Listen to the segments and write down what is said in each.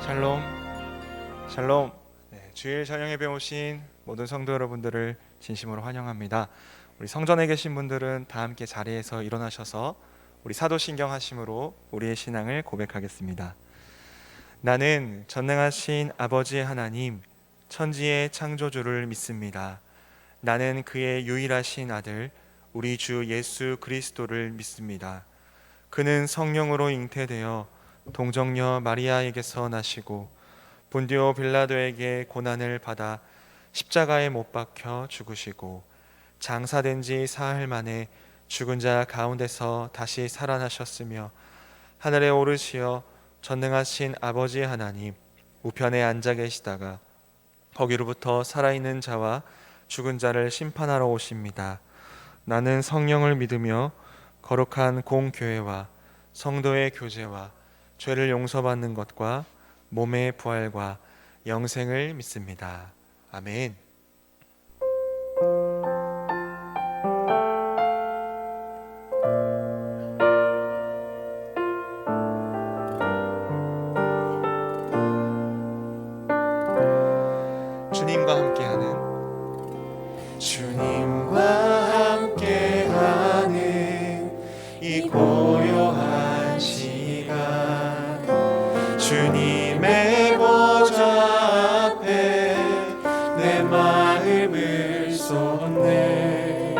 샬롬, 샬롬. 주일 저녁 예배 오신 모든 성도 여러분들을 진심으로 환영합니다. 우리 성전에 계신 분들은 다 함께 자리에서 일어나셔서 우리 사도신경 하심으로 우리의 신앙을 고백하겠습니다. 나는 전능하신 아버지 하나님, 천지의 창조주를 믿습니다. 나는 그의 유일하신 아들, 우리 주 예수 그리스도를 믿습니다. 그는 성령으로 잉태되어 동정녀 마리아에게서 나시고 본디오 빌라도에게 고난을 받아 십자가에 못 박혀 죽으시고 장사된 지 사흘 만에 죽은 자 가운데서 다시 살아나셨으며 하늘에 오르시어 전능하신 아버지 하나님 우편에 앉아 계시다가 거기로부터 살아있는 자와 죽은 자를 심판하러 오십니다. 나는 성령을 믿으며 거룩한 공교회와 성도의 교제와 죄를 용서받는 것과 몸의 부활과 영생을 믿습니다. 아멘. 주님과 함께하는 이 고요한 시간, 주님의 보좌 앞에 내 마음을 쏟네.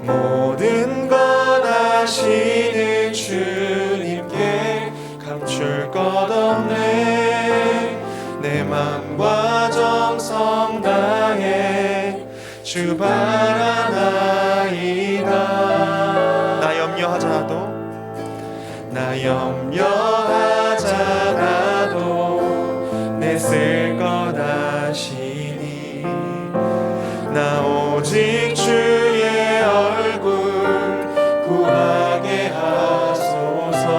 모든 것 아시는 주님께 감출 것 없네. 내 맘과 정성 다해 주 바라나이다. 나 염려하잖아도 내 쓸 것 아시니. 나 오직 주의 얼굴 구하게 하소서.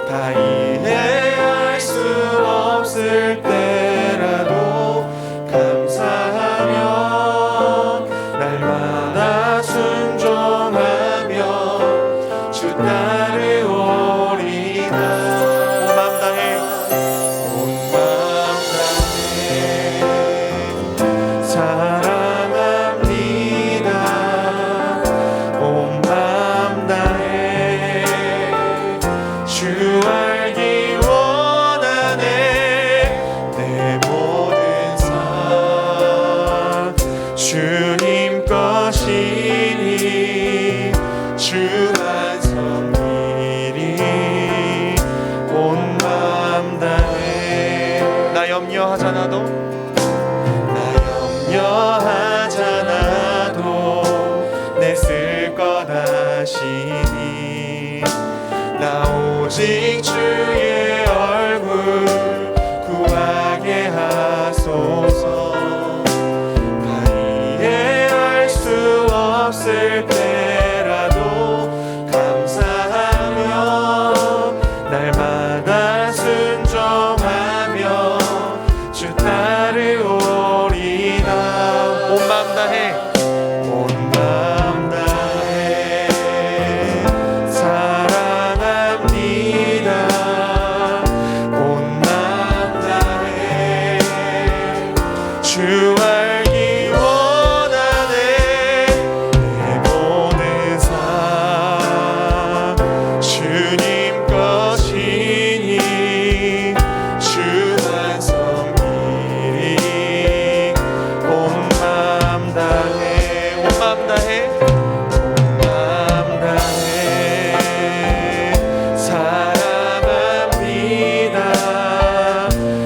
다 이해할 수 없을 때라도 감사하며 날마다 순종하며 주 따르오리다. 온 마음 다해 사랑합니다. 온 마음 다해 주 알기 원하네. 내 모든 삶 주님 것이니 주만 섬기리. 온 마음 다해 나 염려하잖아도 내 쓸 것 아시니. 나 오직 주의 얼굴 구하게 하소서. 다 이해할 수 없을 때라도 감사하며 날마다 순종하며 주 따르오리다. 온 마음 다해 사랑합니다. 온 마음 다해 주 알기 원하네. 내 모든 삶 주님 것이니 주만 섬기리. 온 마음 다해 온 마음 다해 사랑합니다.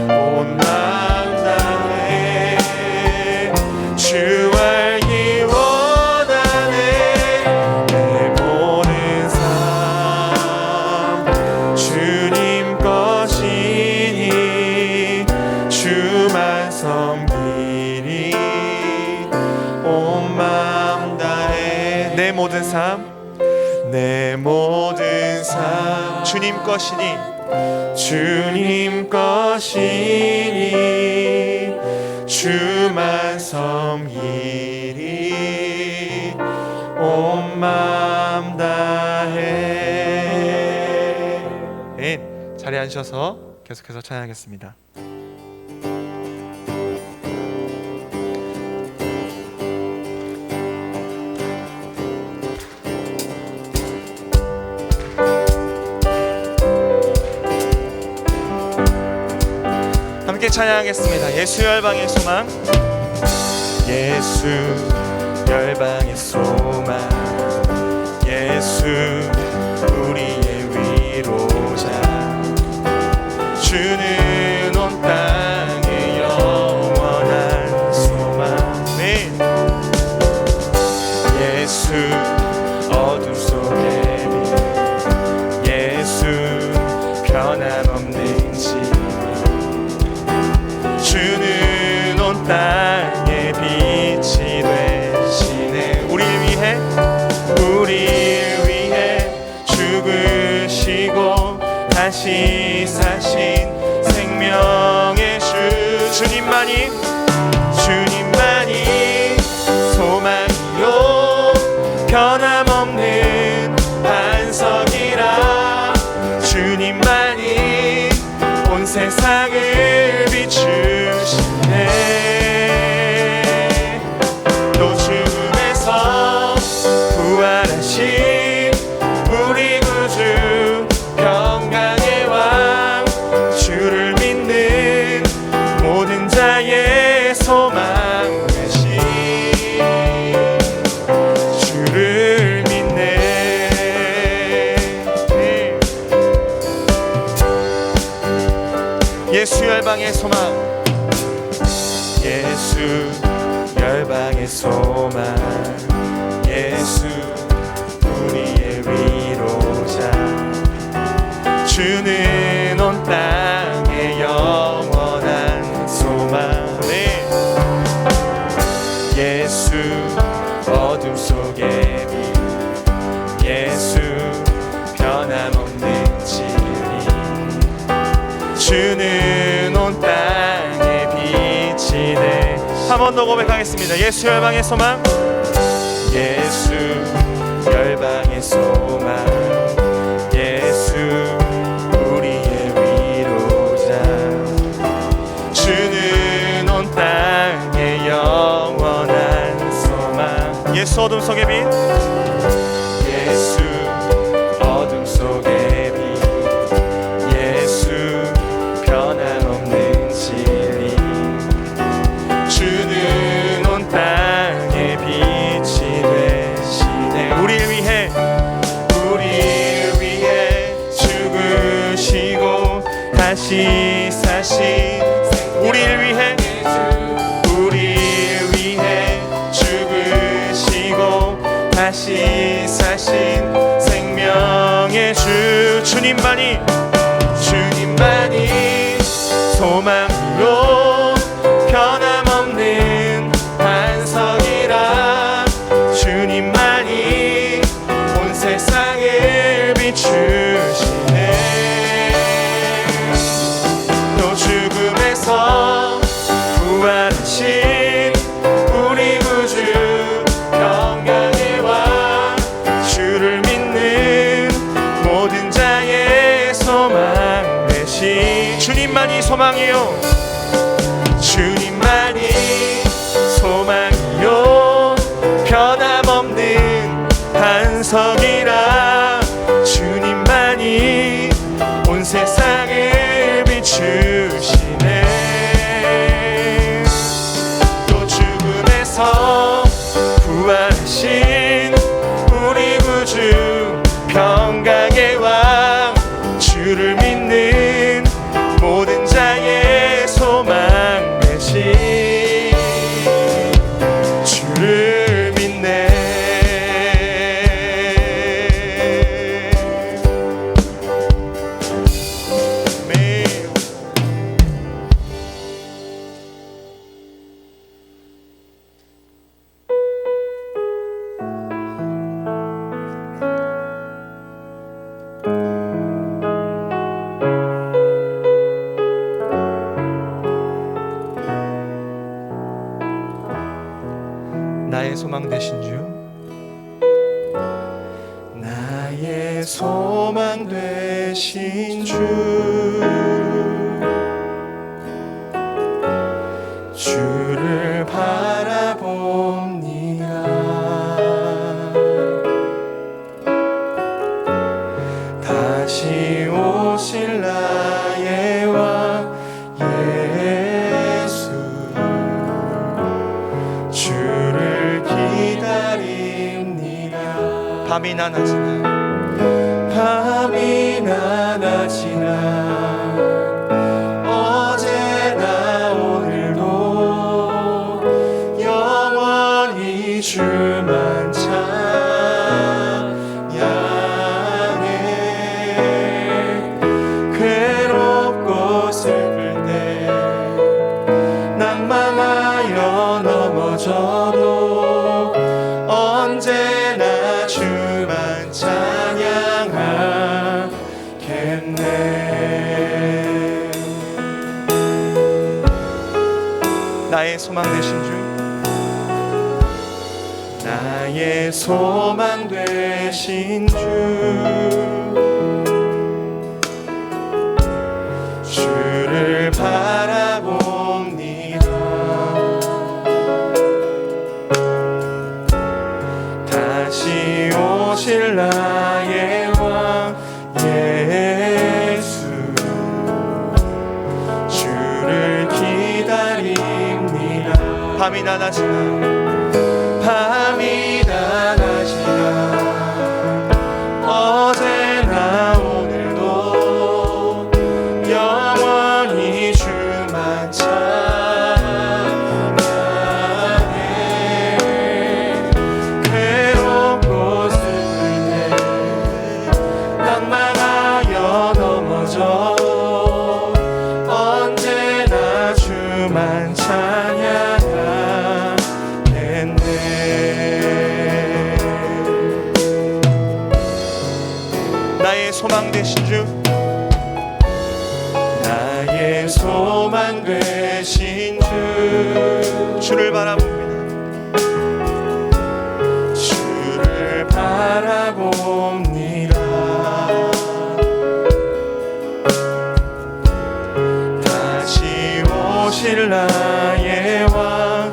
온 마음 다해 주 알기 원하네. 내 모든 삶 주님 것이니 주만 섬기리. 온 마음 다해 내 모든 삶 주님 것이니 주님 것이니 주만 섬기리. 온 마음 다해. 자리에 앉으셔서 계속해서 찬양하겠습니다. 함께 찬양하겠습니다. 예수 열방의 소망. 예수 열방의 소망, 예수 우리의 위로자, 주는 온 땅의 영원한 소망. 네. 예수 어둠 속의 빛, 예수 변함없는 진리, 주는 온 땅의 빛이 되시네. 우리를 위해 죽으시고 다시 사신 생명의 주, 주님만이 소망이요 변함없는 반석이라. 주님만이 온 세상을 비추시네. 또 죽음에서 부활하신 우리 구주 평강의 왕, 주를 믿는 모든 자의 소망 되신 주를 믿네. 예수 열방의 소망, 예수 열방의 소망, 예수 우리의 위로자, 주는 온 땅의 영원한 소망. 네. 예수 어둠 속의 빛, 예수 변함없는 진리, 주는 온 땅의 빛이 돼. 한 번 더 고백하겠습니다. 예수 열방의 소망, 예수 열방의 소망, 예수 우리의 위로자, 주는 온 땅의 영원한 소망. 예수 어둠 속의 빛, 예수 어둠 속의 빛, 예수 변함없는 진리, 주는 온 땅의 빛이 되시네. 우리를 위해 죽으시고 다시 사신, 우리를 위해 죽으시고 다시 사신 생명의 주, 주님만이 소망으로 변함없는 반석이라. 주님만이 온 세상을 비추시네. 또 죽음에서 부활하신 우리 구주 평강의 왕, 주를 믿는 모든 자의 소망 되신 주님만이 소망이요, 주님만이 소망이요 변함없는 반석이라. 주님만이 온 세상을 비추시네. 또 죽음에서 부활하신 우리 구주 평강의 왕, 주를 믿는 모든 자의 소망 되신 주를 믿네. 나의 소망 되신 주, 나의 소망 되신 주, 밤이나 낮이나 어제나 오늘도 영원히 주만 찬양해. 괴롭고 슬플 때 낭망하여 넘어져도 언제나 주만 찬양하겠네. 나의 소망 되신 주, 나의 소망 되신 주, 주를 바라봅니다. 다시 오실 나의 왕 예수, 주를 기다립니다. 밤이나 낮이나 어제나 오늘도 영원히 주만 찬양해. 괴롭고 슬플 때 낭망하여 넘어져도 언제나 주만 찬양하겠네. 나의 소망 되신 주, 나의 소망 되신 주, 주를 바라봅니다. 주를 바라봅니다. 다시 오실 나의 왕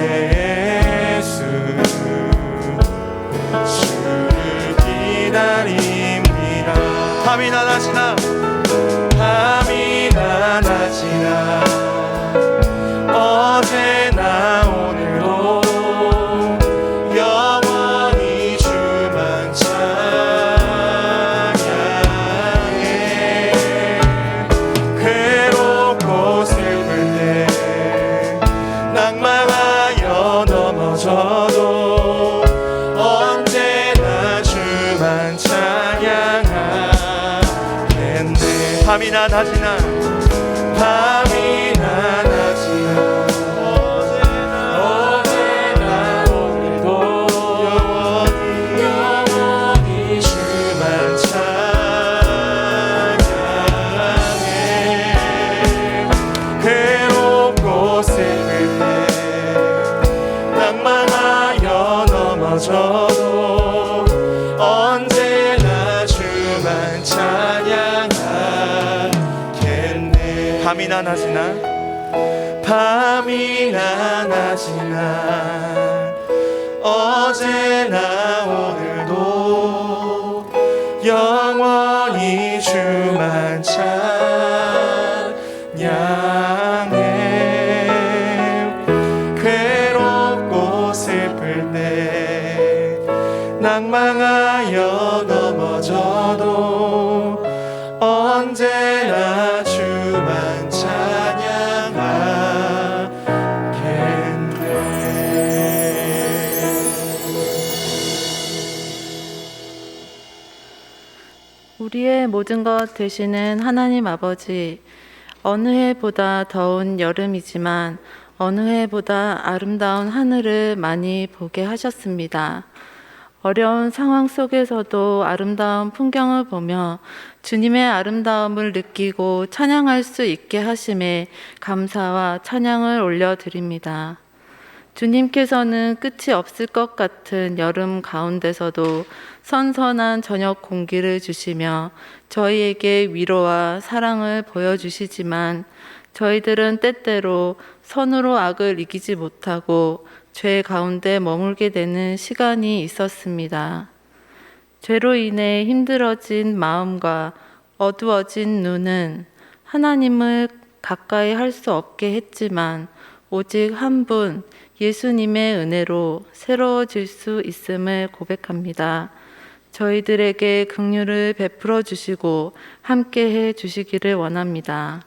예수, 주를 기다립니다. 밤이나 낮이나 어제나 오늘도 영원히 주만 찬양해. 괴롭고 슬플 때 낭망하여 넘어져도 언제나 주만 찬양하겠네. 밤이나 낮이나 어제나 오늘도 영원히 주만 찬양해. 괴롭고 슬플 때 낭망하여 넘어져도 언제나 주만 찬양하겠네. 밤이나 낮이나 어제나 오늘도 영원히 주만 찬양해. 괴롭고 슬플 때 낭망하여 넘어져도 언제나 주만 찬양하겠네. 우리의 모든 것 되시는 하나님 아버지, 어느 해보다 더운 여름이지만 어느 해보다 아름다운 하늘을 많이 보게 하셨습니다. 어려운 상황 속에서도 아름다운 풍경을 보며 주님의 아름다움을 느끼고 찬양할 수 있게 하심에 감사와 찬양을 올려드립니다. 주님께서는 끝이 없을 것 같은 여름 가운데서도 선선한 저녁 공기를 주시며 저희에게 위로와 사랑을 보여주시지만 저희들은 때때로 선으로 악을 이기지 못하고 죄 가운데 머물게 되는 시간이 있었습니다. 죄로 인해 힘들어진 마음과 어두워진 눈은 하나님을 가까이 할 수 없게 했지만 오직 한 분 예수님의 은혜로 새로워질 수 있음을 고백합니다. 저희들에게 긍휼을 베풀어 주시고 함께해 주시기를 원합니다.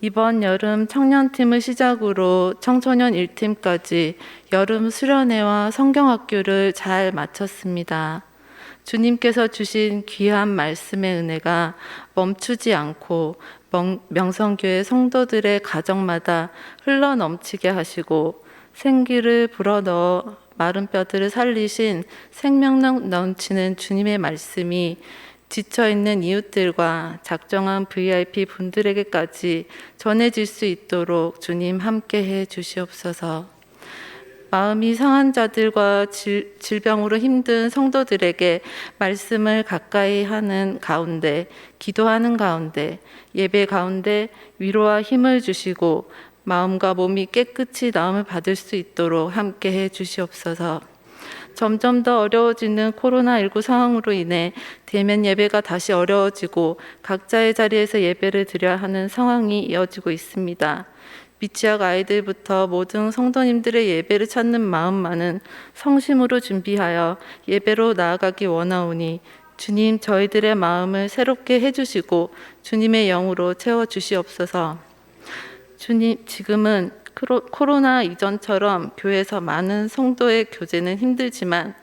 이번 여름 청년팀을 시작으로 청소년 1팀까지 여름 수련회와 성경학교를 잘 마쳤습니다. 주님께서 주신 귀한 말씀의 은혜가 멈추지 않고 명성교회 성도들의 가정마다 흘러넘치게 하시고 생기를 불어넣어 마른 뼈들을 살리신 생명력 넘치는 주님의 말씀이 지쳐있는 이웃들과 작정한 VIP 분들에게까지 전해질 수 있도록 주님 함께해 주시옵소서. 마음이 상한 자들과 질병으로 힘든 성도들에게 말씀을 가까이 하는 가운데, 기도하는 가운데, 예배 가운데 위로와 힘을 주시고 마음과 몸이 깨끗이 나음을 받을 수 있도록 함께해 주시옵소서. 점점 더 어려워지는 코로나19 상황으로 인해 대면 예배가 다시 어려워지고 각자의 자리에서 예배를 드려야 하는 상황이 이어지고 있습니다. 미취학 아이들부터 모든 성도님들의 예배를 찾는 마음만은 성심으로 준비하여 예배로 나아가기 원하오니 주님 저희들의 마음을 새롭게 해주시고 주님의 영으로 채워주시옵소서. 주님, 지금은 코로나 이전처럼 교회에서 많은 성도의 교제는 힘들지만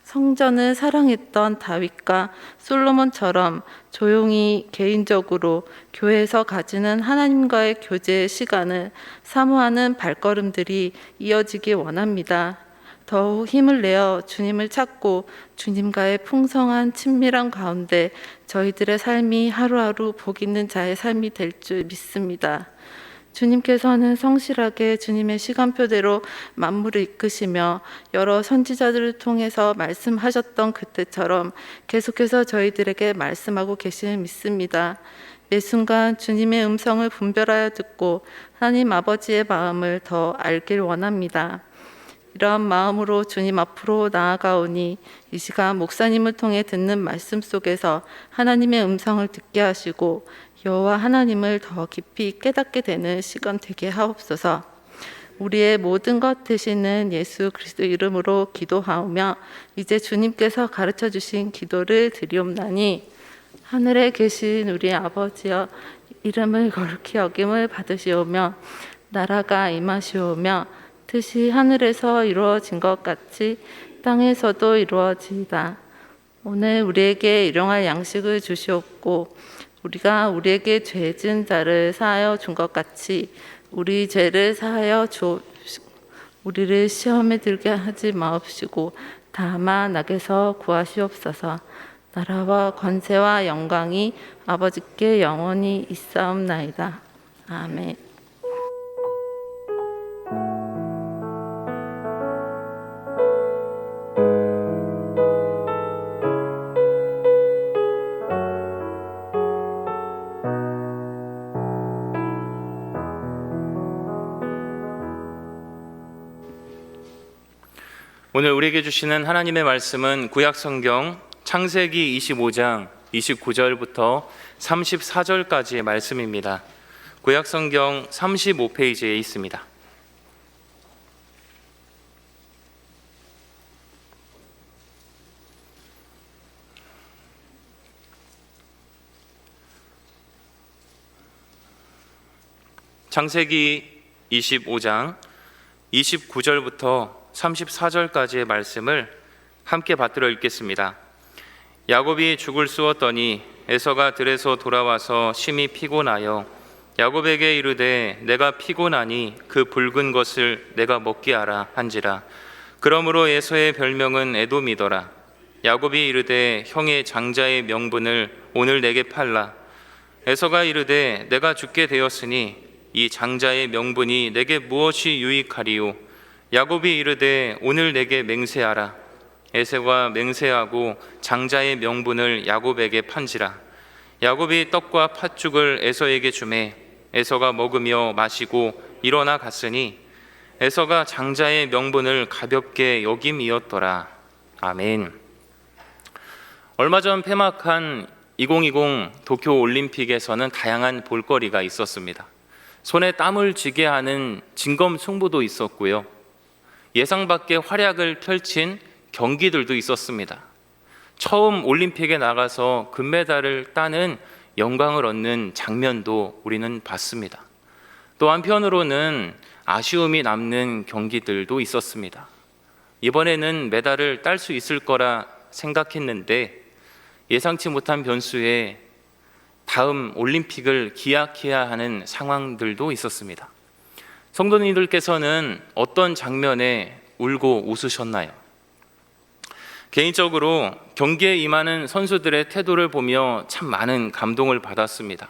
성전을 사랑했던 다윗과 솔로몬처럼 조용히 개인적으로 교회에서 가지는 하나님과의 교제 시간을 사모하는 발걸음들이 이어지기 원합니다. 더욱 힘을 내어 주님을 찾고 주님과의 풍성한 친밀한 가운데 저희들의 삶이 하루하루 복 있는 자의 삶이 될 줄 믿습니다. 주님께서는 성실하게 주님의 시간표대로 만물을 이끄시며 여러 선지자들을 통해서 말씀하셨던 그때처럼 계속해서 저희들에게 말씀하고 계심을 믿습니다. 매 순간 주님의 음성을 분별하여 듣고 하나님 아버지의 마음을 더 알길 원합니다. 이러한 마음으로 주님 앞으로 나아가오니 이 시간 목사님을 통해 듣는 말씀 속에서 하나님의 음성을 듣게 하시고 여호와 하나님을 더 깊이 깨닫게 되는 시간 되게 하옵소서. 우리의 모든 것 되시는 예수 그리스도 이름으로 기도하오며 이제 주님께서 가르쳐 주신 기도를 드리옵나니 하늘에 계신 우리 아버지여 이름을 거룩히 여김을 받으시오며 나라가 임하시오며 뜻이 하늘에서 이루어진 것 같이 땅에서도 이루어지이다. 오늘 우리에게 일용할 양식을 주시옵고 우리가 우리에게 죄 지은 자를 사하여 준 것 같이 우리 죄를 사하여 주옵시고 우리를 시험에 들게 하지 마옵시고 다만 악에서 구하시옵소서. 나라와 권세와 영광이 아버지께 영원히 있사옵나이다. 아멘. 오늘 우리에게 주시는 하나님의 말씀은 구약성경 창세기 25장 29절부터 34절까지의 말씀입니다. 구약성경 35페이지에 있습니다. 창세기 25장 29절부터 34절까지의 말씀을 함께 받들어 읽겠습니다. 야곱이 죽을 쑤었더니 에서가 들에서 돌아와서 심히 피곤하여 야곱에게 이르되 내가 피곤하니 그 붉은 것을 내가 먹게 하라 한지라. 그러므로 에서의 별명은 에돔이더라. 야곱이 이르되 형의 장자의 명분을 오늘 내게 팔라. 에서가 이르되 내가 죽게 되었으니 이 장자의 명분이 내게 무엇이 유익하리요. 야곱이 이르되 오늘 내게 맹세하라. 에서가 맹세하고 장자의 명분을 야곱에게 판지라. 야곱이 떡과 팥죽을 에서에게 주매 에서가 먹으며 마시고 일어나 갔으니 에서가 장자의 명분을 가볍게 여김이었더라. 아멘. 얼마 전 폐막한 2020 도쿄올림픽에서는 다양한 볼거리가 있었습니다. 손에 땀을 쥐게 하는 진검승부도 있었고요. 예상 밖의 활약을 펼친 경기들도 있었습니다. 처음 올림픽에 나가서 금메달을 따는 영광을 얻는 장면도 우리는 봤습니다. 또 한편으로는 아쉬움이 남는 경기들도 있었습니다. 이번에는 메달을 딸 수 있을 거라 생각했는데 예상치 못한 변수에 다음 올림픽을 기약해야 하는 상황들도 있었습니다. 성도님들께서는 어떤 장면에 울고 웃으셨나요? 개인적으로 경기에 임하는 선수들의 태도를 보며 참 많은 감동을 받았습니다.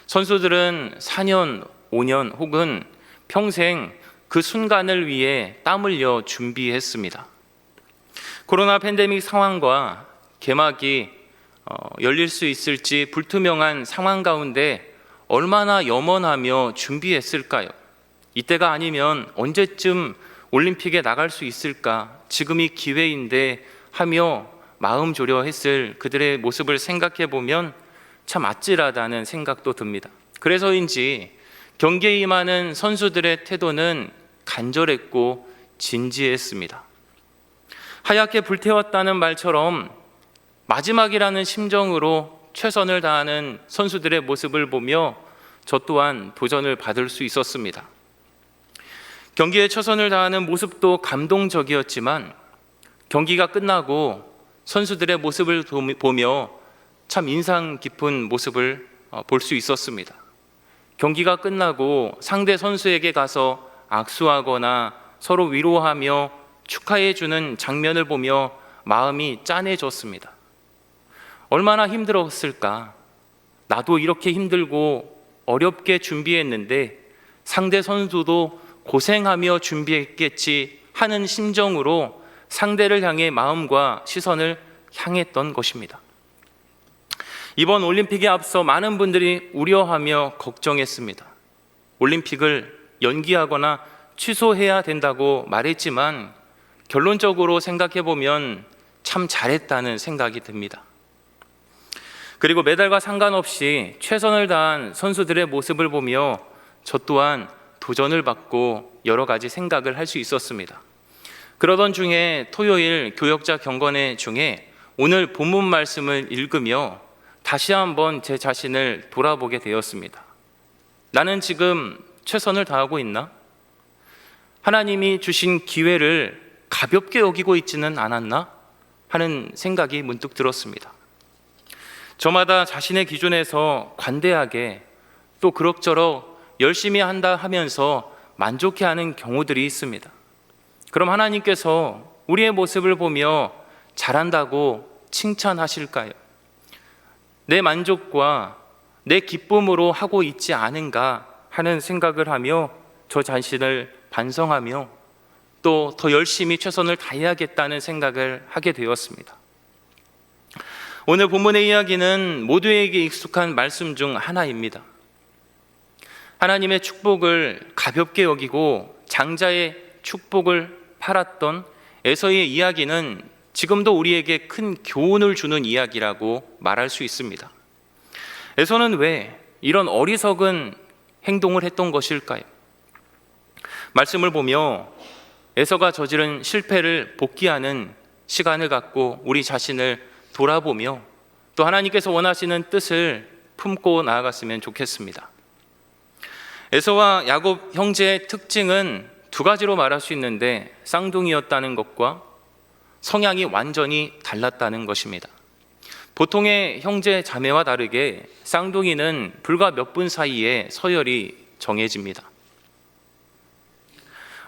선수들은 4년, 5년 혹은 평생 그 순간을 위해 땀 흘려 준비했습니다. 코로나 팬데믹 상황과 개막이 열릴 수 있을지 불투명한 상황 가운데 얼마나 염원하며 준비했을까요? 이때가 아니면 언제쯤 올림픽에 나갈 수 있을까? 지금이 기회인데 하며 마음 졸여했을 그들의 모습을 생각해 보면 참 아찔하다는 생각도 듭니다. 그래서인지 경기에 임하는 선수들의 태도는 간절했고 진지했습니다. 하얗게 불태웠다는 말처럼 마지막이라는 심정으로 최선을 다하는 선수들의 모습을 보며 저 또한 도전을 받을 수 있었습니다. 경기에 최선을 다하는 모습도 감동적이었지만 경기가 끝나고 선수들의 모습을 보며 참 인상 깊은 모습을 볼 수 있었습니다. 경기가 끝나고 상대 선수에게 가서 악수하거나 서로 위로하며 축하해 주는 장면을 보며 마음이 짠해졌습니다. 얼마나 힘들었을까? 나도 이렇게 힘들고 어렵게 준비했는데 상대 선수도 고생하며 준비했겠지 하는 심정으로 상대를 향해 마음과 시선을 향했던 것입니다. 이번 올림픽에 앞서 많은 분들이 우려하며 걱정했습니다. 올림픽을 연기하거나 취소해야 된다고 말했지만 결론적으로 생각해 보면 참 잘했다는 생각이 듭니다. 그리고 메달과 상관없이 최선을 다한 선수들의 모습을 보며 저 또한 도전을 받고 여러 가지 생각을 할 수 있었습니다. 그러던 중에 토요일 교역자 경건회 중에 오늘 본문 말씀을 읽으며 다시 한번 제 자신을 돌아보게 되었습니다. 나는 지금 최선을 다하고 있나? 하나님이 주신 기회를 가볍게 여기고 있지는 않았나? 하는 생각이 문득 들었습니다. 저마다 자신의 기준에서 관대하게 또 그럭저럭 열심히 한다 하면서 만족해하는 경우들이 있습니다. 그럼 하나님께서 우리의 모습을 보며 잘한다고 칭찬하실까요? 내 만족과 내 기쁨으로 하고 있지 않은가 하는 생각을 하며 저 자신을 반성하며 또 더 열심히 최선을 다해야겠다는 생각을 하게 되었습니다. 오늘 본문의 이야기는 모두에게 익숙한 말씀 중 하나입니다. 하나님의 축복을 가볍게 여기고 장자의 축복을 팔았던 에서의 이야기는 지금도 우리에게 큰 교훈을 주는 이야기라고 말할 수 있습니다. 에서는 왜 이런 어리석은 행동을 했던 것일까요? 말씀을 보며 에서가 저지른 실패를 복귀하는 시간을 갖고 우리 자신을 돌아보며 또 하나님께서 원하시는 뜻을 품고 나아갔으면 좋겠습니다. 에서와 야곱 형제의 특징은 두 가지로 말할 수 있는데 쌍둥이였다는 것과 성향이 완전히 달랐다는 것입니다. 보통의 형제 자매와 다르게 쌍둥이는 불과 몇 분 사이에 서열이 정해집니다.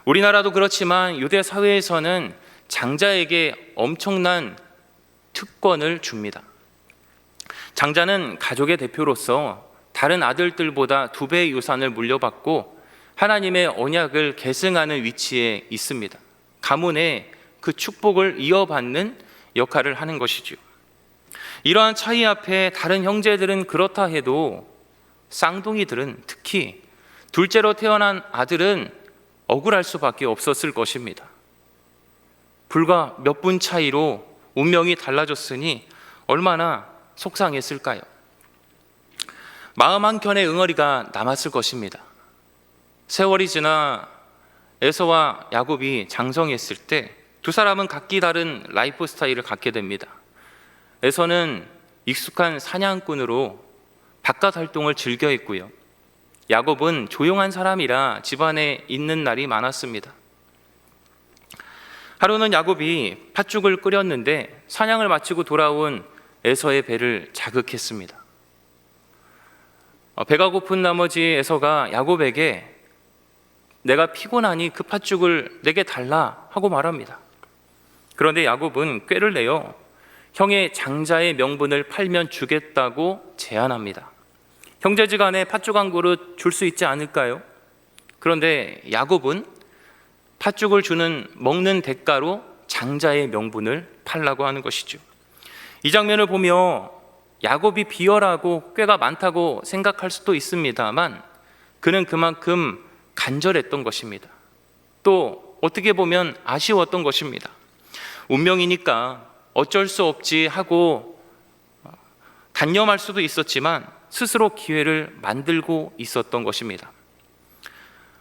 우리나라도 그렇지만 유대 사회에서는 장자에게 엄청난 특권을 줍니다. 장자는 가족의 대표로서 다른 아들들보다 2배의 유산을 물려받고 하나님의 언약을 계승하는 위치에 있습니다. 가문에 그 축복을 이어받는 역할을 하는 것이죠. 이러한 차이 앞에 다른 형제들은 그렇다 해도 쌍둥이들은 특히 둘째로 태어난 아들은 억울할 수밖에 없었을 것입니다. 불과 몇 분 차이로 운명이 달라졌으니 얼마나 속상했을까요? 마음 한켠에 응어리가 남았을 것입니다. 세월이 지나 에서와 야곱이 장성했을 때 두 사람은 각기 다른 라이프 스타일을 갖게 됩니다. 에서는 익숙한 사냥꾼으로 바깥 활동을 즐겨 했고요. 야곱은 조용한 사람이라 집안에 있는 날이 많았습니다. 하루는 야곱이 팥죽을 끓였는데 사냥을 마치고 돌아온 에서의 배를 자극했습니다. 배가 고픈 나머지 에서가 야곱에게 내가 피곤하니 그 팥죽을 내게 달라 하고 말합니다. 그런데 야곱은 꾀를 내어 형의 장자의 명분을 팔면 주겠다고 제안합니다. 형제지간에 팥죽 한 그릇 줄 수 있지 않을까요? 그런데 야곱은 팥죽을 먹는 대가로 장자의 명분을 팔라고 하는 것이죠. 이 장면을 보며 야곱이 비열하고 꾀가 많다고 생각할 수도 있습니다만 그는 그만큼 간절했던 것입니다. 또 어떻게 보면 아쉬웠던 것입니다. 운명이니까 어쩔 수 없지 하고 단념할 수도 있었지만 스스로 기회를 만들고 있었던 것입니다.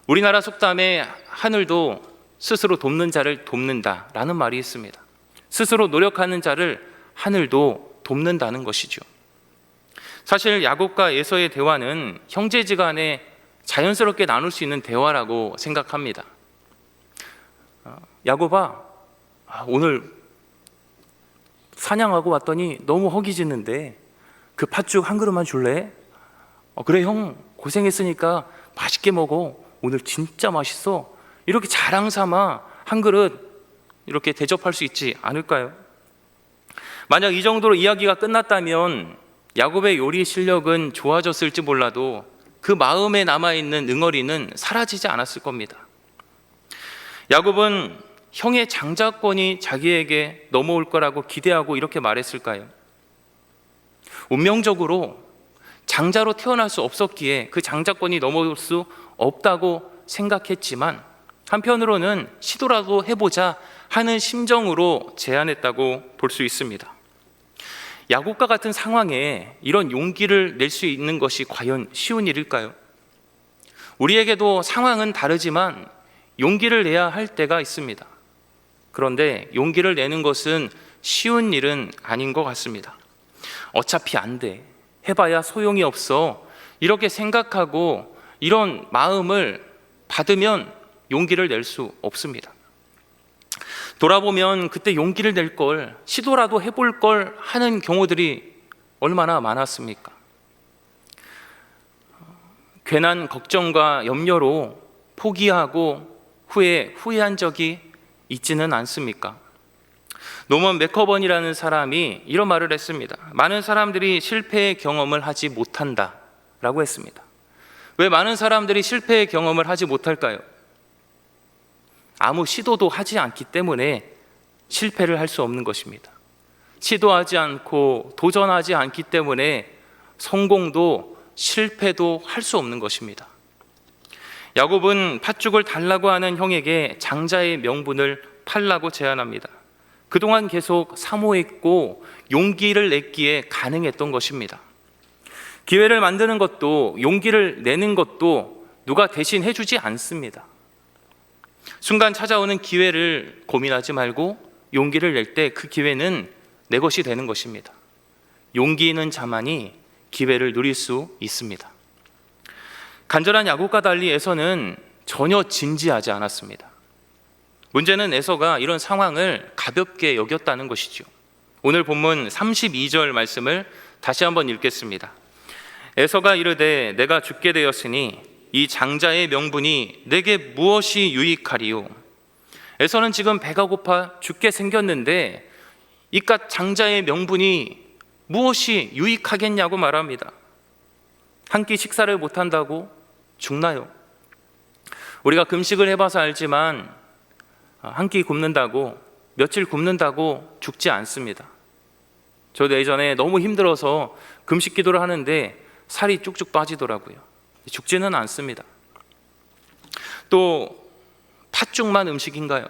우리나라 속담에 하늘도 스스로 돕는 자를 돕는다라는 말이 있습니다. 스스로 노력하는 자를 하늘도 돕는다는 것이죠. 사실 야곱과 에서의 대화는 형제지간에 자연스럽게 나눌 수 있는 대화라고 생각합니다. 야곱아, 오늘 사냥하고 왔더니 너무 허기지는데 그 팥죽 한 그릇만 줄래? 그래, 형 고생했으니까 맛있게 먹어. 오늘 진짜 맛있어. 이렇게 자랑 삼아 한 그릇 이렇게 대접할 수 있지 않을까요? 만약 이 정도로 이야기가 끝났다면 야곱의 요리 실력은 좋아졌을지 몰라도 그 마음에 남아있는 응어리는 사라지지 않았을 겁니다. 야곱은 형의 장자권이 자기에게 넘어올 거라고 기대하고 이렇게 말했을까요? 운명적으로 장자로 태어날 수 없었기에 그 장자권이 넘어올 수 없다고 생각했지만 한편으로는 시도라도 해보자 하는 심정으로 제안했다고 볼 수 있습니다. 야곱과 같은 상황에 이런 용기를 낼 수 있는 것이 과연 쉬운 일일까요? 우리에게도 상황은 다르지만 용기를 내야 할 때가 있습니다. 그런데 용기를 내는 것은 쉬운 일은 아닌 것 같습니다. 어차피 안 돼, 해봐야 소용이 없어, 이렇게 생각하고 이런 마음을 받으면 용기를 낼 수 없습니다. 돌아보면 그때 용기를 낼 걸, 시도라도 해볼 걸 하는 경우들이 얼마나 많았습니까? 괜한 걱정과 염려로 포기하고 후에 후회한 적이 있지는 않습니까? 노먼 맥커번이라는 사람이 이런 말을 했습니다. 많은 사람들이 실패의 경험을 하지 못한다 라고 했습니다. 왜 많은 사람들이 실패의 경험을 하지 못할까요? 아무 시도도 하지 않기 때문에 실패를 할 수 없는 것입니다. 시도하지 않고 도전하지 않기 때문에 성공도 실패도 할 수 없는 것입니다. 야곱은 팥죽을 달라고 하는 형에게 장자의 명분을 팔라고 제안합니다. 그동안 계속 사모했고 용기를 냈기에 가능했던 것입니다. 기회를 만드는 것도 용기를 내는 것도 누가 대신 해주지 않습니다. 순간 찾아오는 기회를 고민하지 말고 용기를 낼 때 그 기회는 내 것이 되는 것입니다. 용기 있는 자만이 기회를 누릴 수 있습니다. 간절한 야곱과 달리 에서는 전혀 진지하지 않았습니다. 문제는 에서가 이런 상황을 가볍게 여겼다는 것이죠. 오늘 본문 32절 말씀을 다시 한번 읽겠습니다. 에서가 이르되 내가 죽게 되었으니 이 장자의 명분이 내게 무엇이 유익하리요? 에서는 지금 배가 고파 죽게 생겼는데 이깟 장자의 명분이 무엇이 유익하겠냐고 말합니다. 한 끼 식사를 못한다고 죽나요? 우리가 금식을 해봐서 알지만 한 끼 굶는다고 며칠 굶는다고 죽지 않습니다. 저도 예전에 너무 힘들어서 금식 기도를 하는데 살이 쭉쭉 빠지더라고요. 죽지는 않습니다. 또 팥죽만 음식인가요?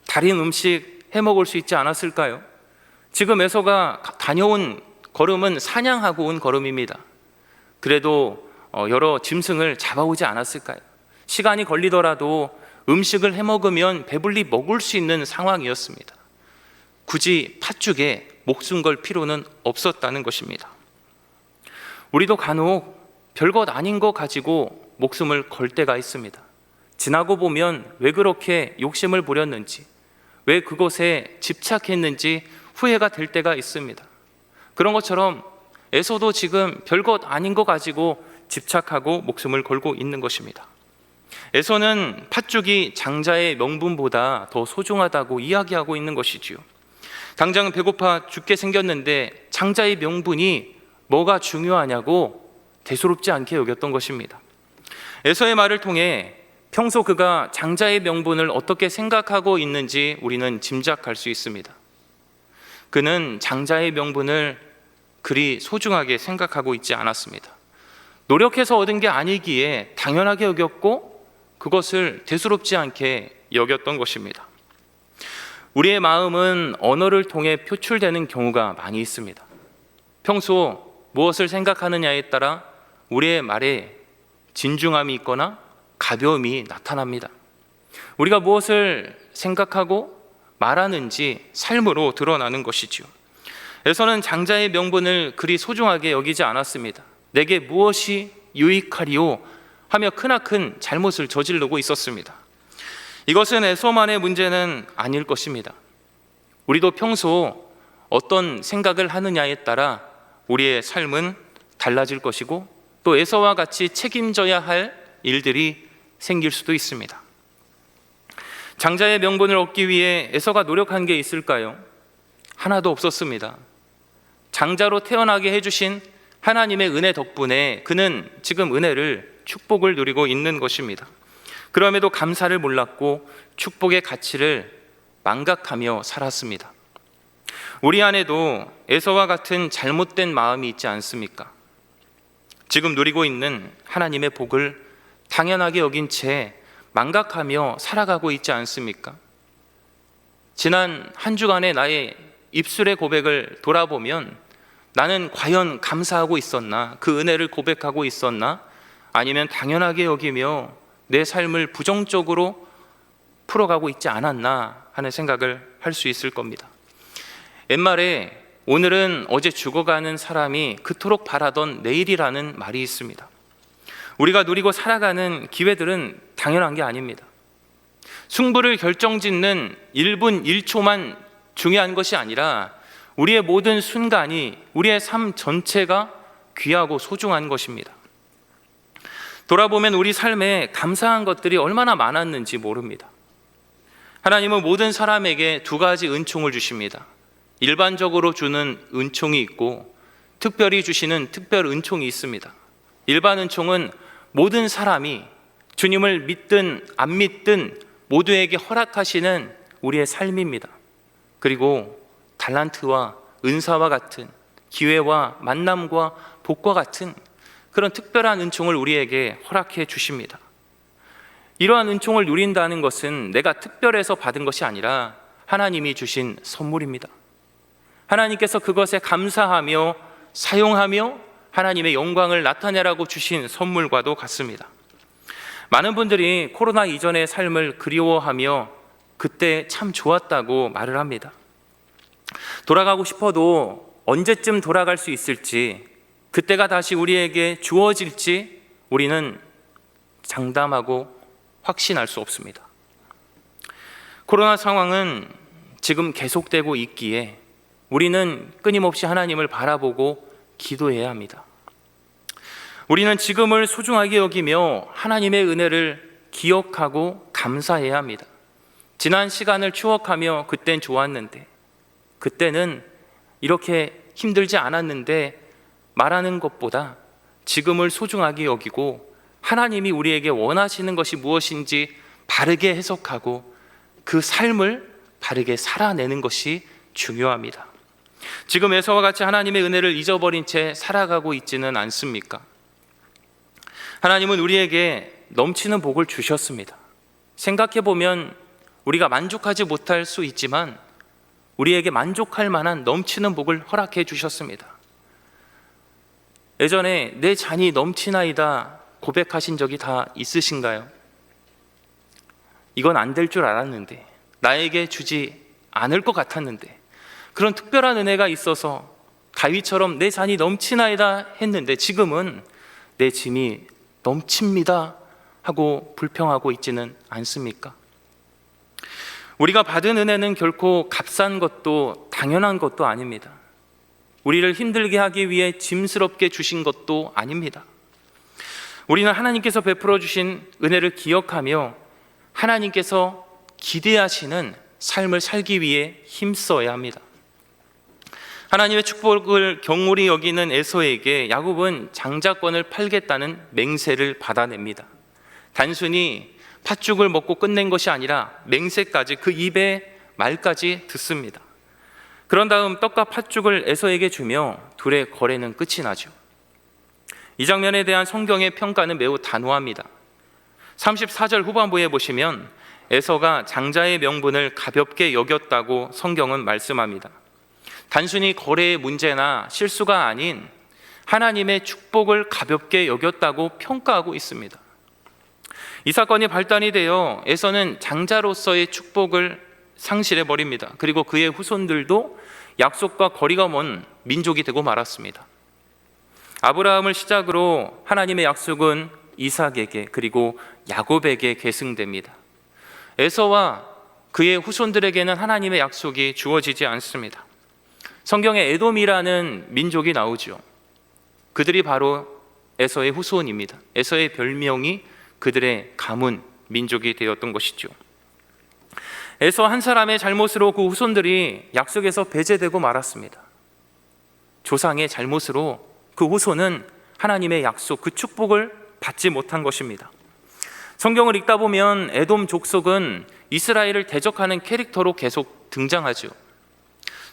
다른 음식 해먹을 수 있지 않았을까요? 지금 에서가 다녀온 걸음은 사냥하고 온 걸음입니다. 그래도 여러 짐승을 잡아오지 않았을까요? 시간이 걸리더라도 음식을 해먹으면 배불리 먹을 수 있는 상황이었습니다. 굳이 팥죽에 목숨 걸 필요는 없었다는 것입니다. 우리도 간혹 별것 아닌 거 가지고 목숨을 걸 때가 있습니다. 지나고 보면 왜 그렇게 욕심을 부렸는지, 왜 그것에 집착했는지 후회가 될 때가 있습니다. 그런 것처럼 에서도 지금 별것 아닌 거 가지고 집착하고 목숨을 걸고 있는 것입니다. 에서는 팥죽이 장자의 명분보다 더 소중하다고 이야기하고 있는 것이지요. 당장 배고파 죽게 생겼는데 장자의 명분이 뭐가 중요하냐고 대수롭지 않게 여겼던 것입니다. 에서의 말을 통해 평소 그가 장자의 명분을 어떻게 생각하고 있는지 우리는 짐작할 수 있습니다. 그는 장자의 명분을 그리 소중하게 생각하고 있지 않았습니다. 노력해서 얻은 게 아니기에 당연하게 여겼고 그것을 대수롭지 않게 여겼던 것입니다. 우리의 마음은 언어를 통해 표출되는 경우가 많이 있습니다. 평소 무엇을 생각하느냐에 따라 우리의 말에 진중함이 있거나 가벼움이 나타납니다. 우리가 무엇을 생각하고 말하는지 삶으로 드러나는 것이지요. 에서는 장자의 명분을 그리 소중하게 여기지 않았습니다. 내게 무엇이 유익하리요 하며 크나큰 잘못을 저지르고 있었습니다. 이것은 에서만의 문제는 아닐 것입니다. 우리도 평소 어떤 생각을 하느냐에 따라 우리의 삶은 달라질 것이고 또 에서와 같이 책임져야 할 일들이 생길 수도 있습니다. 장자의 명분을 얻기 위해 에서가 노력한 게 있을까요? 하나도 없었습니다. 장자로 태어나게 해주신 하나님의 은혜 덕분에 그는 지금 은혜를, 축복을 누리고 있는 것입니다. 그럼에도 감사를 몰랐고 축복의 가치를 망각하며 살았습니다. 우리 안에도 에서와 같은 잘못된 마음이 있지 않습니까? 지금 누리고 있는 하나님의 복을 당연하게 여긴 채 망각하며 살아가고 있지 않습니까? 지난 한 주간의 나의 입술의 고백을 돌아보면 나는 과연 감사하고 있었나? 그 은혜를 고백하고 있었나? 아니면 당연하게 여기며 내 삶을 부정적으로 풀어가고 있지 않았나 하는 생각을 할 수 있을 겁니다. 옛말에 오늘은 어제 죽어가는 사람이 그토록 바라던 내일이라는 말이 있습니다. 우리가 누리고 살아가는 기회들은 당연한 게 아닙니다. 승부를 결정짓는 1분 1초만 중요한 것이 아니라 우리의 모든 순간이, 우리의 삶 전체가 귀하고 소중한 것입니다. 돌아보면 우리 삶에 감사한 것들이 얼마나 많았는지 모릅니다. 하나님은 모든 사람에게 두 가지 은총을 주십니다. 일반적으로 주는 은총이 있고 특별히 주시는 특별 은총이 있습니다. 일반 은총은 모든 사람이 주님을 믿든 안 믿든 모두에게 허락하시는 우리의 삶입니다. 그리고 달란트와 은사와 같은 기회와 만남과 복과 같은 그런 특별한 은총을 우리에게 허락해 주십니다. 이러한 은총을 누린다는 것은 내가 특별해서 받은 것이 아니라 하나님이 주신 선물입니다. 하나님께서 그것에 감사하며 사용하며 하나님의 영광을 나타내라고 주신 선물과도 같습니다. 많은 분들이 코로나 이전의 삶을 그리워하며 그때 참 좋았다고 말을 합니다. 돌아가고 싶어도 언제쯤 돌아갈 수 있을지, 그때가 다시 우리에게 주어질지 우리는 장담하고 확신할 수 없습니다. 코로나 상황은 지금 계속되고 있기에 우리는 끊임없이 하나님을 바라보고 기도해야 합니다. 우리는 지금을 소중하게 여기며 하나님의 은혜를 기억하고 감사해야 합니다. 지난 시간을 추억하며 그땐 좋았는데, 그때는 이렇게 힘들지 않았는데 말하는 것보다 지금을 소중하게 여기고 하나님이 우리에게 원하시는 것이 무엇인지 바르게 해석하고 그 삶을 바르게 살아내는 것이 중요합니다. 지금 에서와 같이 하나님의 은혜를 잊어버린 채 살아가고 있지는 않습니까? 하나님은 우리에게 넘치는 복을 주셨습니다. 생각해보면 우리가 만족하지 못할 수 있지만 우리에게 만족할 만한 넘치는 복을 허락해 주셨습니다. 예전에 내 잔이 넘치나이다 고백하신 적이 다 있으신가요? 이건 안 될 줄 알았는데, 나에게 주지 않을 것 같았는데, 그런 특별한 은혜가 있어서 다윗처럼 내 잔이 넘치나이다 했는데 지금은 내 짐이 넘칩니다 하고 불평하고 있지는 않습니까? 우리가 받은 은혜는 결코 값싼 것도 당연한 것도 아닙니다. 우리를 힘들게 하기 위해 짐스럽게 주신 것도 아닙니다. 우리는 하나님께서 베풀어 주신 은혜를 기억하며 하나님께서 기대하시는 삶을 살기 위해 힘써야 합니다. 하나님의 축복을 경홀히 여기는 에서에게 야곱은 장자권을 팔겠다는 맹세를 받아냅니다. 단순히 팥죽을 먹고 끝낸 것이 아니라 맹세까지, 그 입에 말까지 듣습니다. 그런 다음 떡과 팥죽을 에서에게 주며 둘의 거래는 끝이 나죠. 이 장면에 대한 성경의 평가는 매우 단호합니다. 34절 후반부에 보시면 에서가 장자의 명분을 가볍게 여겼다고 성경은 말씀합니다. 단순히 거래의 문제나 실수가 아닌 하나님의 축복을 가볍게 여겼다고 평가하고 있습니다. 이 사건이 발단이 되어 에서는 장자로서의 축복을 상실해 버립니다. 그리고 그의 후손들도 약속과 거리가 먼 민족이 되고 말았습니다. 아브라함을 시작으로 하나님의 약속은 이삭에게 그리고 야곱에게 계승됩니다. 에서와 그의 후손들에게는 하나님의 약속이 주어지지 않습니다. 성경에 에돔이라는 민족이 나오죠. 그들이 바로 에서의 후손입니다. 에서의 별명이 그들의 가문 민족이 되었던 것이죠. 에서 한 사람의 잘못으로 그 후손들이 약속에서 배제되고 말았습니다. 조상의 잘못으로 그 후손은 하나님의 약속, 그 축복을 받지 못한 것입니다. 성경을 읽다 보면 에돔 족속은 이스라엘을 대적하는 캐릭터로 계속 등장하죠.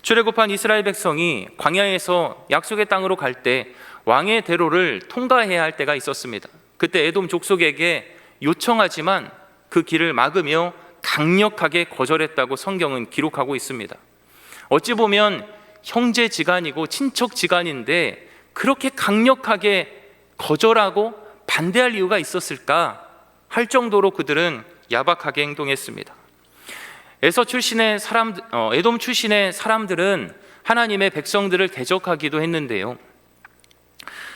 출애굽한 이스라엘 백성이 광야에서 약속의 땅으로 갈 때 왕의 대로를 통과해야 할 때가 있었습니다. 그때 에돔 족속에게 요청하지만 그 길을 막으며 강력하게 거절했다고 성경은 기록하고 있습니다. 어찌 보면 형제지간이고 친척지간인데 그렇게 강력하게 거절하고 반대할 이유가 있었을까 할 정도로 그들은 야박하게 행동했습니다. 에돔 출신의 사람들은 하나님의 백성들을 대적하기도 했는데요.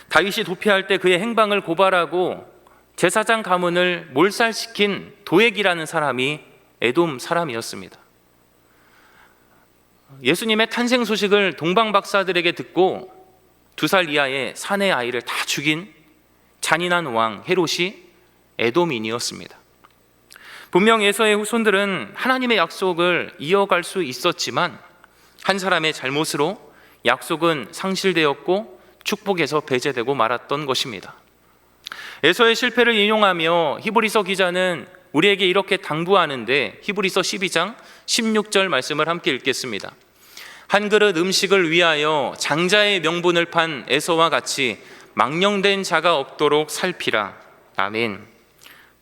다윗이 도피할 때 그의 행방을 고발하고 제사장 가문을 몰살시킨 도액이라는 사람이 에돔 사람이었습니다. 예수님의 탄생 소식을 동방 박사들에게 듣고 2살 이하의 사내 아이를 다 죽인 잔인한 왕 헤롯이 에돔인이었습니다. 분명 에서의 후손들은 하나님의 약속을 이어갈 수 있었지만 한 사람의 잘못으로 약속은 상실되었고 축복에서 배제되고 말았던 것입니다. 에서의 실패를 인용하며 히브리서 기자는 우리에게 이렇게 당부하는데 히브리서 12장 16절 말씀을 함께 읽겠습니다. 한 그릇 음식을 위하여 장자의 명분을 판 에서와 같이 망령된 자가 없도록 살피라. 아멘.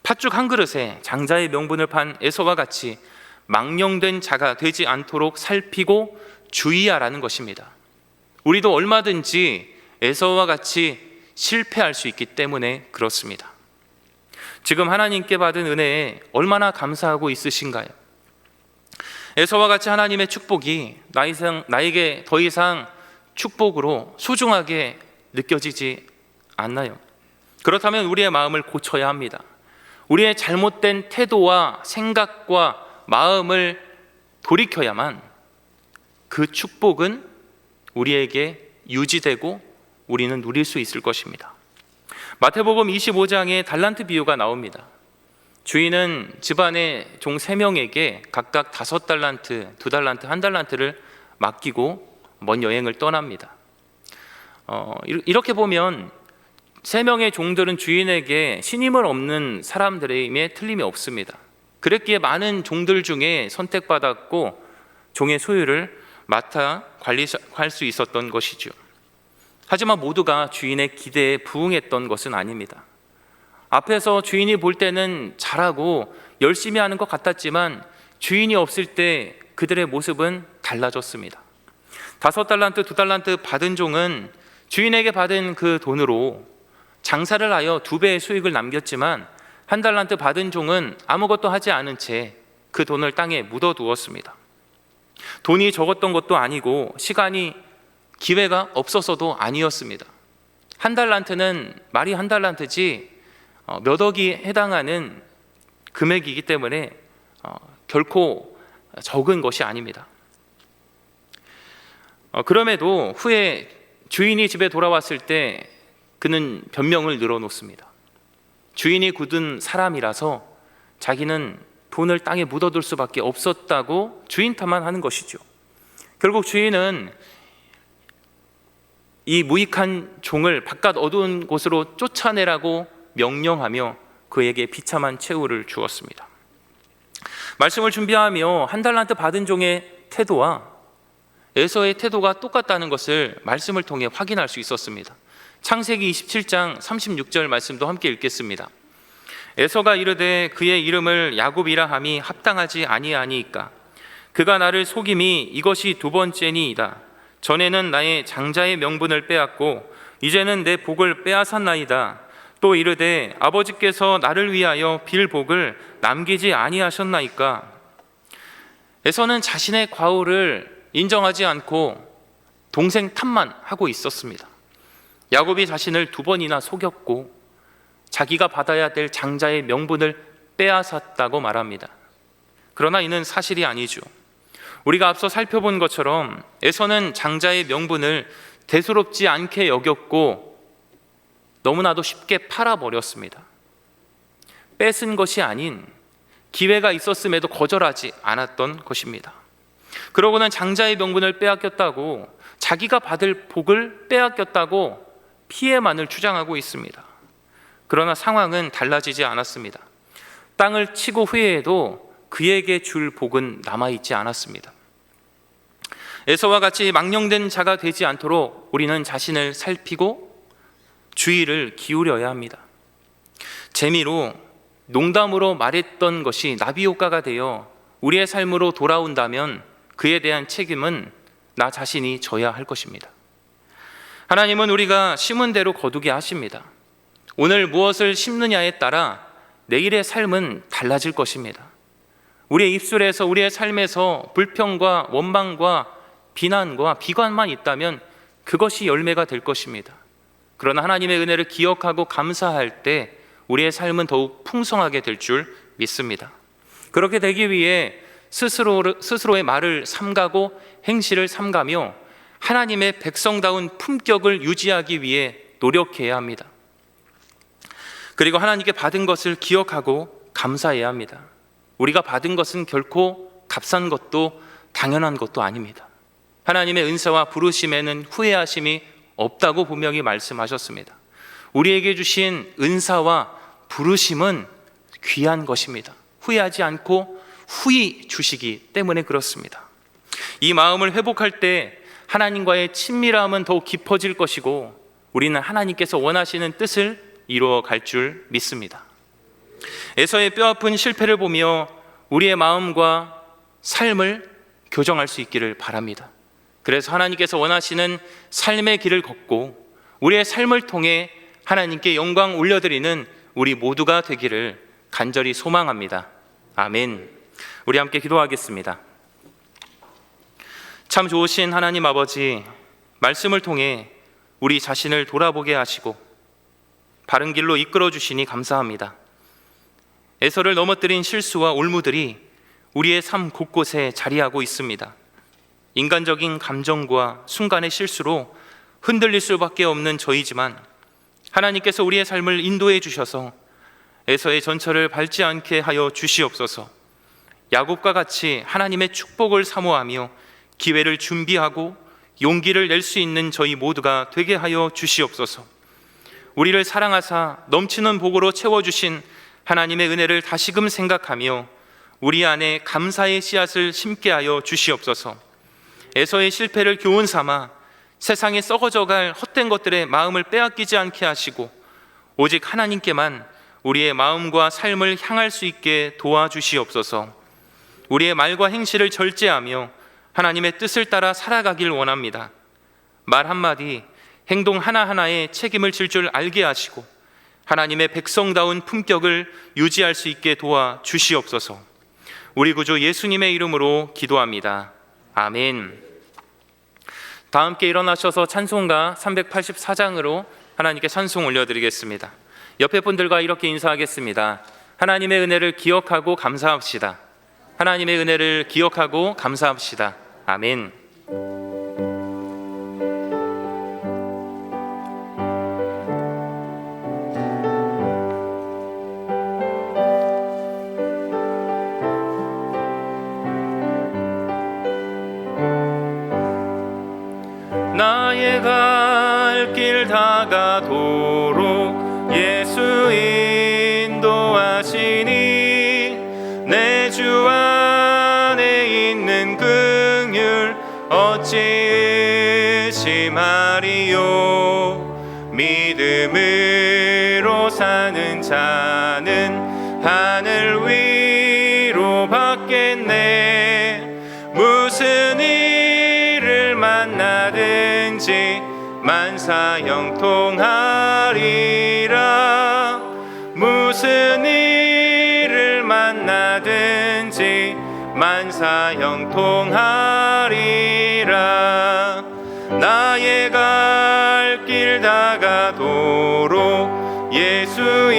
팥죽 한 그릇에 장자의 명분을 판 에서와 같이 망령된 자가 되지 않도록 살피고 주의하라는 것입니다. 우리도 얼마든지 에서와 같이 실패할 수 있기 때문에 그렇습니다. 지금 하나님께 받은 은혜에 얼마나 감사하고 있으신가요? 에서와 같이 하나님의 축복이 나에게 더 이상 축복으로 소중하게 느껴지지 않나요? 그렇다면 우리의 마음을 고쳐야 합니다. 우리의 잘못된 태도와 생각과 마음을 돌이켜야만 그 축복은 우리에게 유지되고 우리는 누릴 수 있을 것입니다. 마태복음 25장에 달란트 비유가 나옵니다. 주인은 집안의 종 3명에게 각각 5달란트, 2달란트, 1달란트를 맡기고 먼 여행을 떠납니다. 이렇게 보면 3명의 종들은 주인에게 신임을 얻는 사람들임에 틀림이 없습니다. 그랬기에 많은 종들 중에 선택받았고 종의 소유를 맡아 관리할 수 있었던 것이죠. 하지만 모두가 주인의 기대에 부응했던 것은 아닙니다. 앞에서 주인이 볼 때는 잘하고 열심히 하는 것 같았지만 주인이 없을 때 그들의 모습은 달라졌습니다. 5달란트, 2달란트 받은 종은 주인에게 받은 그 돈으로 장사를 하여 2배의 수익을 남겼지만 1달란트 받은 종은 아무것도 하지 않은 채 그 돈을 땅에 묻어두었습니다. 돈이 적었던 것도 아니고 시간이 기회가 없어서도 아니었습니다. 한 달란트는 말이 한 달란트지 몇 억이 해당하는 금액이기 때문에 결코 적은 것이 아닙니다. 그럼에도 후에 주인이 집에 돌아왔을 때 그는 변명을 늘어놓습니다. 주인이 굳은 사람이라서 자기는 돈을 땅에 묻어둘 수밖에 없었다고 주인 탓만 하는 것이죠. 결국 주인은 이 무익한 종을 바깥 어두운 곳으로 쫓아내라고 명령하며 그에게 비참한 최후를 주었습니다. 말씀을 준비하며 한 달란트 받은 종의 태도와 에서의 태도가 똑같다는 것을 말씀을 통해 확인할 수 있었습니다. 창세기 27장 36절 말씀도 함께 읽겠습니다. 에서가 이르되 그의 이름을 야곱이라 함이 합당하지 아니하니이까 그가 나를 속임이 이것이 두 번째니이다. 전에는 나의 장자의 명분을 빼앗고 이제는 내 복을 빼앗았나이다. 또 이르되 아버지께서 나를 위하여 빌 복을 남기지 아니하셨나이까. 에서는 자신의 과오를 인정하지 않고 동생 탓만 하고 있었습니다. 야곱이 자신을 두 번이나 속였고 자기가 받아야 될 장자의 명분을 빼앗았다고 말합니다. 그러나 이는 사실이 아니죠. 우리가 앞서 살펴본 것처럼 에서는 장자의 명분을 대수롭지 않게 여겼고 너무나도 쉽게 팔아버렸습니다. 뺏은 것이 아닌 기회가 있었음에도 거절하지 않았던 것입니다. 그러고는 장자의 명분을 빼앗겼다고, 자기가 받을 복을 빼앗겼다고 피해만을 주장하고 있습니다. 그러나 상황은 달라지지 않았습니다. 땅을 치고 후회해도 그에게 줄 복은 남아있지 않았습니다. 에서와 같이 망령된 자가 되지 않도록 우리는 자신을 살피고 주의를 기울여야 합니다. 재미로, 농담으로 말했던 것이 나비효과가 되어 우리의 삶으로 돌아온다면 그에 대한 책임은 나 자신이 져야 할 것입니다. 하나님은 우리가 심은 대로 거두게 하십니다. 오늘 무엇을 심느냐에 따라 내일의 삶은 달라질 것입니다. 우리의 입술에서, 우리의 삶에서 불평과 원망과 비난과 비관만 있다면 그것이 열매가 될 것입니다. 그러나 하나님의 은혜를 기억하고 감사할 때 우리의 삶은 더욱 풍성하게 될 줄 믿습니다. 그렇게 되기 위해 스스로의 말을 삼가고 행실을 삼가며 하나님의 백성다운 품격을 유지하기 위해 노력해야 합니다. 그리고 하나님께 받은 것을 기억하고 감사해야 합니다. 우리가 받은 것은 결코 값싼 것도 당연한 것도 아닙니다. 하나님의 은사와 부르심에는 후회하심이 없다고 분명히 말씀하셨습니다. 우리에게 주신 은사와 부르심은 귀한 것입니다. 후회하지 않고 후히 주시기 때문에 그렇습니다. 이 마음을 회복할 때 하나님과의 친밀함은 더욱 깊어질 것이고 우리는 하나님께서 원하시는 뜻을 이루어 갈 줄 믿습니다. 에서의 뼈아픈 실패를 보며 우리의 마음과 삶을 교정할 수 있기를 바랍니다. 그래서 하나님께서 원하시는 삶의 길을 걷고 우리의 삶을 통해 하나님께 영광 올려드리는 우리 모두가 되기를 간절히 소망합니다. 아멘. 우리 함께 기도하겠습니다. 참 좋으신 하나님 아버지, 말씀을 통해 우리 자신을 돌아보게 하시고 바른 길로 이끌어 주시니 감사합니다. 에서를 넘어뜨린 실수와 올무들이 우리의 삶 곳곳에 자리하고 있습니다. 인간적인 감정과 순간의 실수로 흔들릴 수밖에 없는 저희지만 하나님께서 우리의 삶을 인도해 주셔서 에서의 전철을 밟지 않게 하여 주시옵소서. 야곱과 같이 하나님의 축복을 사모하며 기회를 준비하고 용기를 낼 수 있는 저희 모두가 되게 하여 주시옵소서. 우리를 사랑하사 넘치는 복으로 채워주신 하나님의 은혜를 다시금 생각하며 우리 안에 감사의 씨앗을 심게 하여 주시옵소서. 에서의 실패를 교훈 삼아 세상에 썩어져갈 헛된 것들의 마음을 빼앗기지 않게 하시고 오직 하나님께만 우리의 마음과 삶을 향할 수 있게 도와주시옵소서. 우리의 말과 행실을 절제하며 하나님의 뜻을 따라 살아가길 원합니다. 말 한마디, 행동 하나하나에 책임을 질 줄 알게 하시고 하나님의 백성다운 품격을 유지할 수 있게 도와주시옵소서. 우리 구주 예수님의 이름으로 기도합니다. 아멘. 다 함께 일어나셔서 찬송가 384장으로 하나님께 찬송 올려드리겠습니다. 옆에 분들과 이렇게 인사하겠습니다. 하나님의 은혜를 기억하고 감사합시다. 하나님의 은혜를 기억하고 감사합시다. 아멘. 나의 갈 길 다가도록 예수 인도하시니 내 주 안에 있는 긍휼 어찌 의심하리요. 믿음으로 사는 자는 하늘 위로 받겠네. 무슨 일을 만나든지 만사형통하리라. 무슨 일을 만나든지 만사형통하리라. 나의 갈 길 다가도록 예수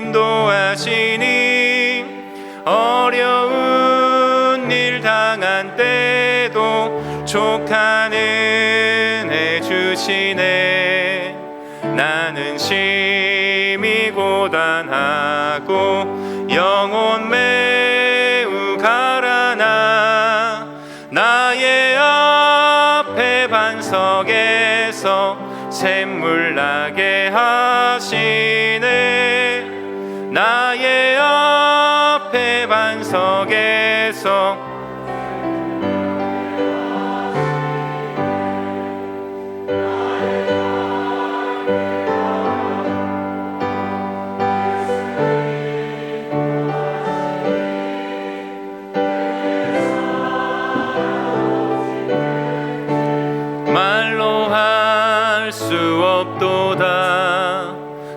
인도하시니 어려운 일 당한 때도 족한 은혜 주시네. 나는 심히 고단하고 영혼 매우 가라나 나의 앞에 반석에서 샘물 나게 하시네. 나의 앞에 반석에서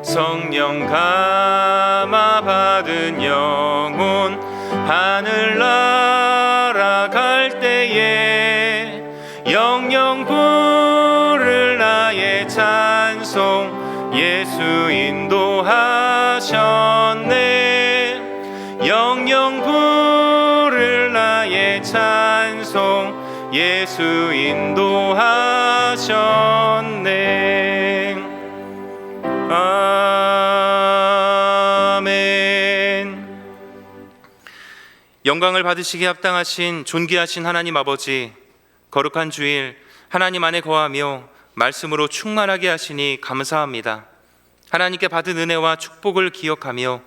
성령 감화 받은 영혼 하늘 날아갈 때에 영영 부를 나의 찬송 예수 인도하셨네. 영영 부를 나의 찬송 예수 인도하셨네. 아멘. 영광을 받으시기에 합당하신 존귀하신 하나님 아버지, 거룩한 주일 하나님 안에 거하며 말씀으로 충만하게 하시니 감사합니다. 하나님께 받은 은혜와 축복을 기억하며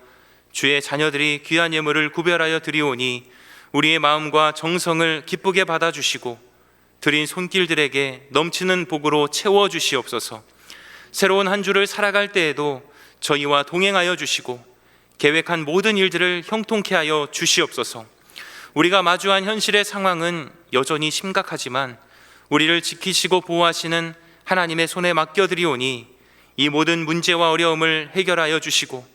주의 자녀들이 귀한 예물을 구별하여 드리오니 우리의 마음과 정성을 기쁘게 받아주시고 드린 손길들에게 넘치는 복으로 채워주시옵소서. 새로운 한 주를 살아갈 때에도 저희와 동행하여 주시고 계획한 모든 일들을 형통케 하여 주시옵소서. 우리가 마주한 현실의 상황은 여전히 심각하지만 우리를 지키시고 보호하시는 하나님의 손에 맡겨드리오니 이 모든 문제와 어려움을 해결하여 주시고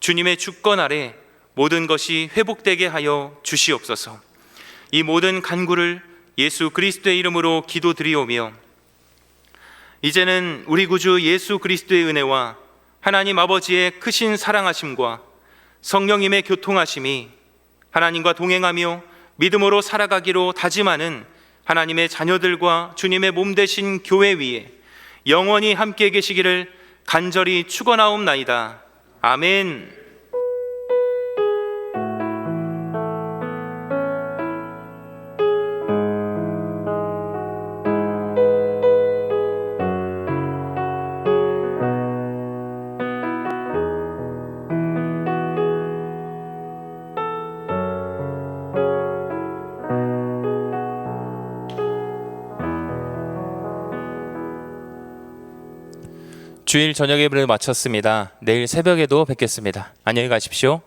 주님의 주권 아래 모든 것이 회복되게 하여 주시옵소서. 이 모든 간구를 예수 그리스도의 이름으로 기도드리오며 이제는 우리 구주 예수 그리스도의 은혜와 하나님 아버지의 크신 사랑하심과 성령님의 교통하심이 하나님과 동행하며 믿음으로 살아가기로 다짐하는 하나님의 자녀들과 주님의 몸 되신 교회 위에 영원히 함께 계시기를 간절히 축원하옵나이다. 아멘. 주일 저녁 예배를 마쳤습니다. 내일 새벽에도 뵙겠습니다. 안녕히 가십시오.